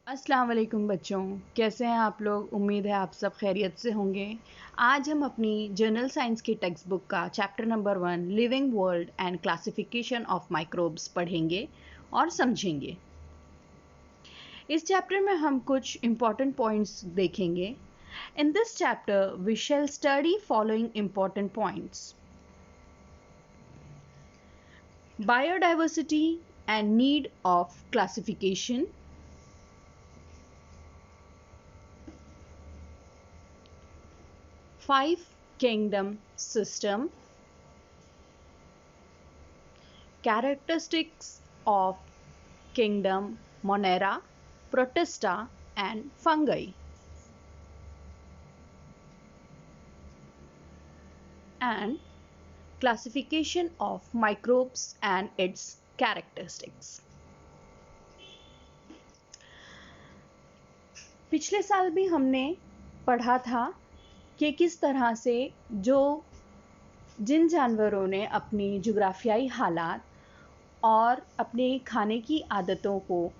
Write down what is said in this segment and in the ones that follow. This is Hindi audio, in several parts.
अस्सलाम वालेकुम बच्चों, कैसे हैं आप लोग। उम्मीद है आप सब खैरियत से होंगे। आज हम अपनी जर्नल साइंस की टेक्स्ट बुक का chapter number 1 living world and classification of microbes पढ़ेंगे और समझेंगे। इस चैप्टर में हम कुछ इम्पॉर्टेंट पॉइंट्स देखेंगे। In this chapter we shall study following important points: biodiversity and need of classification, five kingdom system, characteristics of kingdom Monera, Protista and fungi, and classification of microbes and its characteristics. पिछले साल भी हमने पढ़ा था कि किस तरह से जिन जानवरों ने अपनी जुग्राफियाई हालात और अपने खाने की आदतों को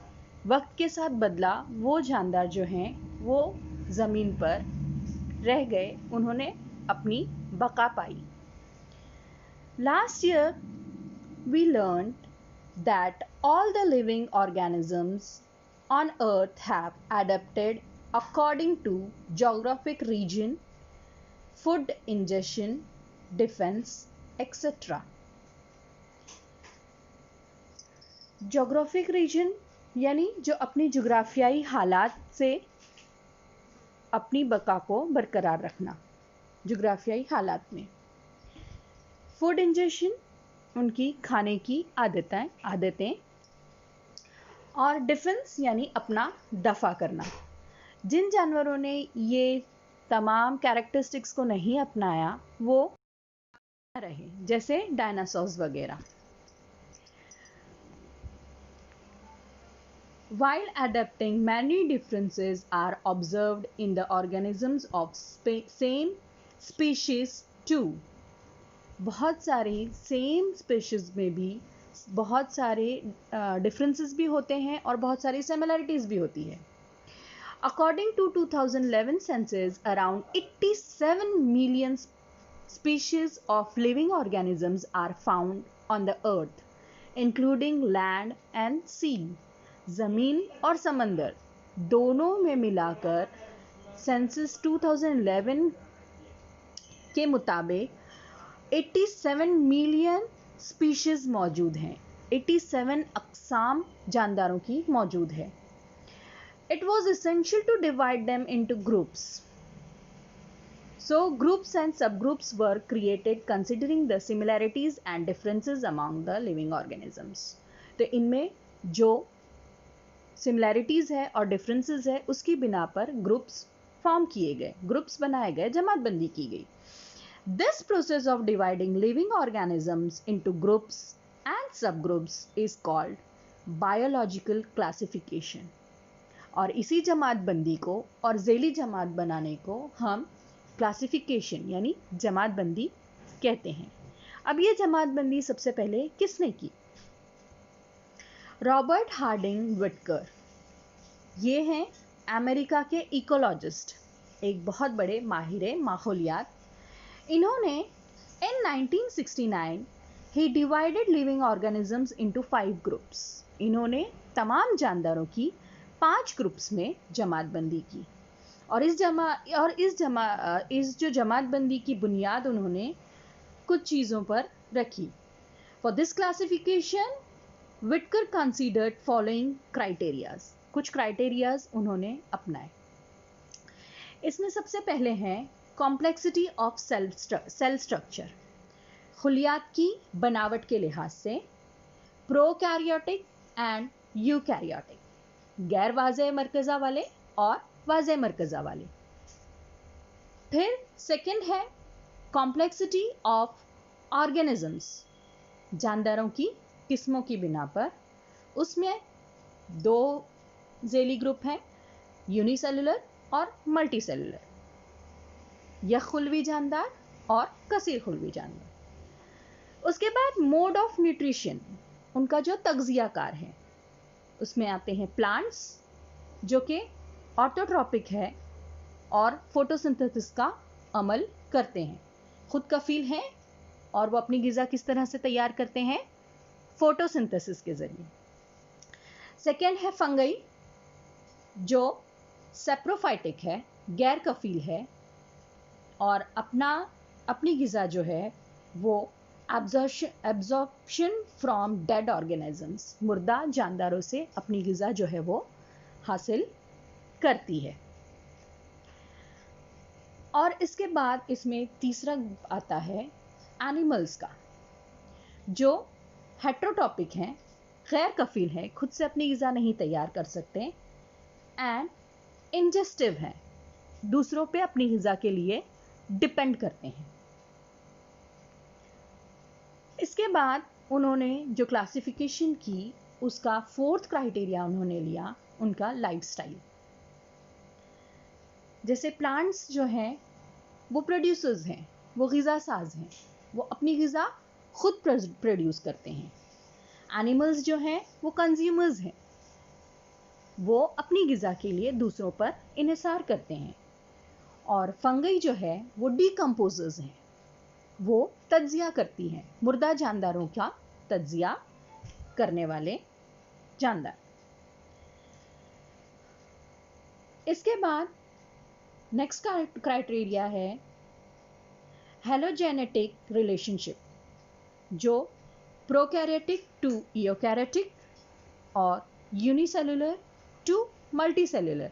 वक्त के साथ बदला, वो जानदार जो हैं वो ज़मीन पर रह गए, उन्होंने अपनी बका पाई। Last year we learned that all the living organisms on earth have adapted according to geographic region, food ingestion, defense, etc. Geographic region यानी जो अपनी जुग्राफियाई हालात से अपनी बका को बरकरार रखना, जुग्राफियाई हालात में। फूड इंजेशन, उनकी खाने की आदतें, और डिफेंस यानी अपना दफा करना। जिन जानवरों ने ये तमाम कैरेक्टरिस्टिक्स को नहीं अपनाया वो रहे, जैसे डायनासोर्स वगैरह। While adapting, many differences are observed in the organisms of same species too. बहुत सारी सेम स्पीशीज में भी बहुत सारे डिफरेंसेस भी होते हैं और बहुत सारी सिमिलरिटीज भी होती है। According to 2011 census, around 87 million species of living organisms are found on the earth, including land and sea. ज़मीन और समंदर दोनों में मिलाकर सेंसस 2011 के मुताबिक 87 मिलियन स्पीशीज मौजूद हैं। 87 अक़साम जानदारों की मौजूद है। It was essential to divide them into groups. So groups and subgroups were created considering the similarities and differences among the living organisms. तो इनमें जो सिमिलैरिटीज है और डिफरेंसेस है उसकी बिना पर ग्रुप्स फॉर्म किए गए, ग्रुप्स बनाए गए, जमातबंदी की गई। This process of dividing living organisms into groups and sub groups is called biological classification. और इसी जमातबंदी को और झेली जमात बनाने को हम क्लासिफिकेशन यानी जमातबंदी कहते हैं। अब ये जमातबंदी सबसे पहले किसने की? रॉबर्ट हार्डिंग विटकर, ये हैं अमेरिका के इकोलॉजिस्ट, एक बहुत बड़े माहिर माहौलियात। इन्होंने इन 1969 ही divided living organisms into 5 groups. इन्होंने तमाम जानदारों की 5 ग्रुप्स में जमातबंदी की और इस जो जमातबंदी की बुनियाद उन्होंने कुछ चीज़ों पर रखी। For this classification Whittaker considered following criterias. कुछ क्राइटेरियाज उन्होंने अपनाए। इसमें सबसे पहले हैं कॉम्प्लेक्सिटी ऑफ सेल स्ट्रक्चर, खुलियात की बनावट के लिहाज से, प्रोकैरियोटिक एंड यूकैरियोटिक, गैर वाज़े मरकज़ा वाले और वाज़े मरकज़ा वाले। फिर सेकंड है कॉम्प्लेक्सिटी ऑफ ऑर्गेनिजम्स, जानदारों की किस्मों की बिना पर। उसमें 2 झेली ग्रुप हैं, यूनिसेलुलर और मल्टीसेलुलर, यखुलवी जानदार और कसीर खुलवी जानदार। उसके बाद मोड ऑफ न्यूट्रिशन, उनका जो तगजियाकार है, उसमें आते हैं प्लांट्स, जो कि ऑटोट्रॉपिक है और फोटोसिंथेसिस का अमल करते हैं, खुद कफील हैं और वो अपनी ग़िज़ा किस तरह से तैयार करते हैं? फोटोसिंथेसिस के ज़रिए। सेकेंड है फंगई, जो सेप्रोफाइटिक है, गैर कफील है और अपनी ग़िज़ा जो है वो एब्जॉर्प्शन फ्रॉम डेड ऑर्गेनिजम्स, मुर्दा जानदारों से अपनी ग़िज़ा जो है वो हासिल करती है। और इसके बाद इसमें तीसरा आता है एनिमल्स का, जो हेट्रोटॉपिक हैं, गैर कफील हैं, खुद से अपनी ग़िज़ा नहीं तैयार कर सकते एंड इंजेस्टिव हैं, दूसरों पे अपनी ग़िज़ा के लिए डिपेंड करते हैं। इसके बाद उन्होंने जो क्लासिफिकेशन की उसका फोर्थ क्राइटेरिया उन्होंने लिया उनका लाइफस्टाइल। जैसे प्लांट्स जो हैं वो प्रोड्यूसर्स हैं, वो ग़िज़ा साज हैं, वो अपनी ग़िज़ा खुद प्रोड्यूस करते हैं। एनिमल्स जो हैं वो कंज्यूमर्स हैं, वो अपनी ग़िज़ा के लिए दूसरों पर इन्हिसार करते हैं। और फंगई जो है वो डीकम्पोजर्स हैं, वो तज्जिया करती हैं, मुर्दा जानदारों का तज्जिया करने वाले जानदार। इसके बाद नेक्स्ट क्राइटेरिया है हेलोजेनेटिक रिलेशनशिप, जो प्रोकैरियोटिक टू यूकैरियोटिक और यूनिसेलुलर टू मल्टीसेलुलर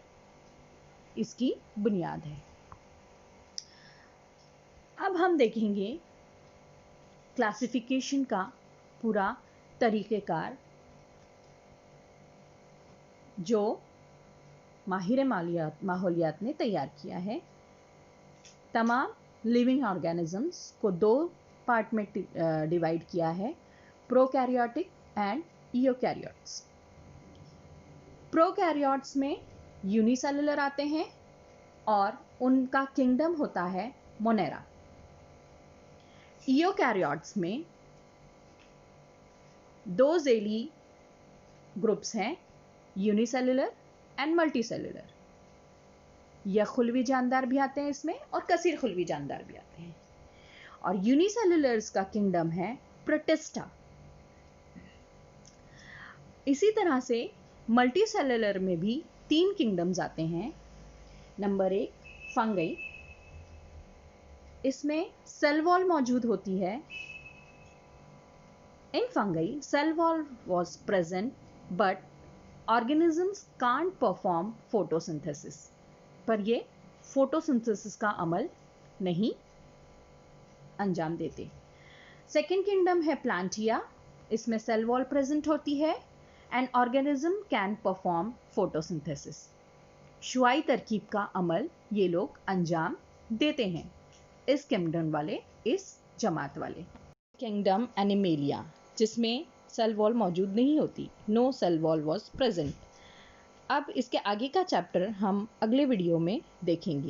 इसकी बुनियाद है। अब हम देखेंगे क्लासिफिकेशन का पूरा तरीक़ेकार, जो माहिर माहौलियात ने तैयार किया है। तमाम लिविंग ऑर्गेनिजम्स को दो पार्ट में डिवाइड किया है, प्रोकैरियोटिक एंड यूकैरियोट्स। प्रोकैरियोट्स में यूनिसेलुलर आते हैं और उनका किंगडम होता है मोनेरा। यूकैरियोट्स में दो ज़ेली ग्रुप्स हैं, यूनिसेलुलर एंड मल्टीसेलुलर। या खुलवी जानदार भी आते हैं इसमें और कसीर खुलवी जानदार भी आते हैं। और यूनिसेलुलर्स का किंगडम है प्रोटिस्टा। इसी तरह से मल्टीसेलुलर में भी 3 किंगडम्स आते हैं। नंबर 1 फंगई, इसमें सेल वॉल मौजूद होती है। In fungi cell wall was present but organisms can't perform photosynthesis, पर ये फोटोसिंथेसिस का अमल नहीं अंजाम देते। सेकेंड किंगडम है प्लांटिया, इसमें सेल वॉल प्रेजेंट होती है and organism can perform photosynthesis. Shuai तरकीब का अमल ये लोग अंजाम देते हैं, इस किंगडम वाले, इस जमात वाले। किंगडम एनिमेलिया, जिसमें सेल वॉल मौजूद नहीं होती, no cell wall was present. अब इसके आगे का चैप्टर हम अगले वीडियो में देखेंगे।